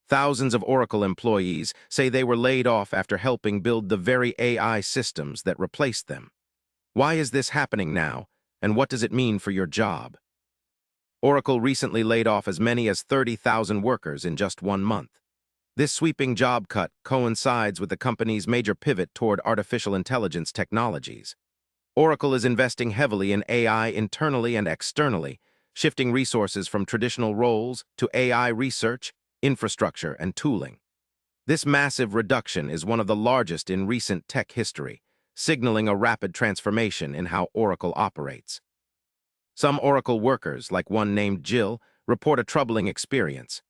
Thousands of Oracle employees say they were laid off after helping build the very AI systems that replaced them. Why is this happening now, and what does it mean for your job? Oracle recently laid off as many as 30,000 workers in just 1 month. This sweeping job cut coincides with the company's major pivot toward artificial intelligence technologies. Oracle is investing heavily in AI internally and externally, shifting resources from traditional roles to AI research, infrastructure, and tooling. This massive reduction is one of the largest in recent tech history, signaling a rapid transformation in how Oracle operates. Some Oracle workers, like one named Jill, report a troubling experience.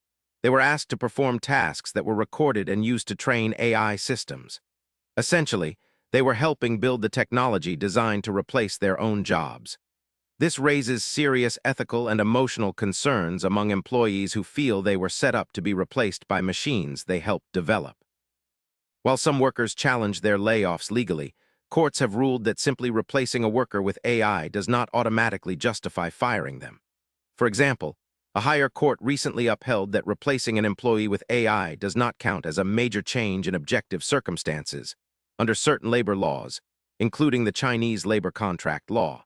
They were asked to perform tasks that were recorded and used to train AI systems. Essentially, they were helping build the technology designed to replace their own jobs. This raises serious ethical and emotional concerns among employees who feel they were set up to be replaced by machines they helped develop. While some workers challenge their layoffs legally, courts have ruled that simply replacing a worker with AI does not automatically justify firing them. For example, a higher court recently upheld that replacing an employee with AI does not count as a major change in objective circumstances under certain labor laws, including the Chinese labor contract law.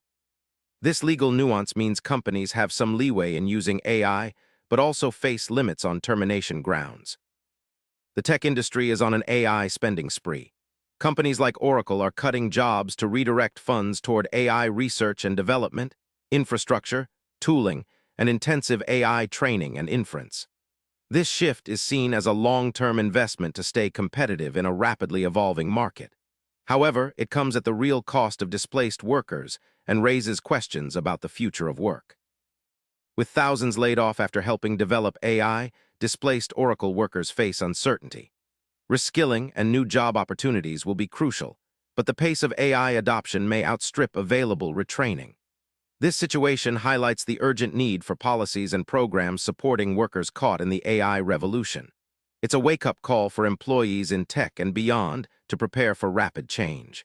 This legal nuance means companies have some leeway in using AI, but also face limits on termination grounds. The tech industry is on an AI spending spree. Companies like Oracle are cutting jobs to redirect funds toward AI research and development, infrastructure, tooling, and intensive AI training and inference. This shift is seen as a long-term investment to stay competitive in a rapidly evolving market. However, it comes at the real cost of displaced workers and raises questions about the future of work. With thousands laid off after helping develop AI, displaced Oracle workers face uncertainty. Reskilling and new job opportunities will be crucial, but the pace of AI adoption may outstrip available retraining. This situation highlights the urgent need for policies and programs supporting workers caught in the AI revolution. It's a wake-up call for employees in tech and beyond to prepare for rapid change.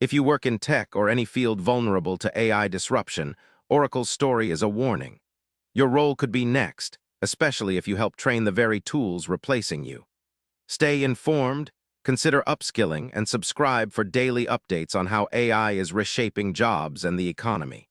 If you work in tech or any field vulnerable to AI disruption, Oracle's story is a warning. Your role could be next, especially if you help train the very tools replacing you. Stay informed, consider upskilling, and subscribe for daily updates on how AI is reshaping jobs and the economy.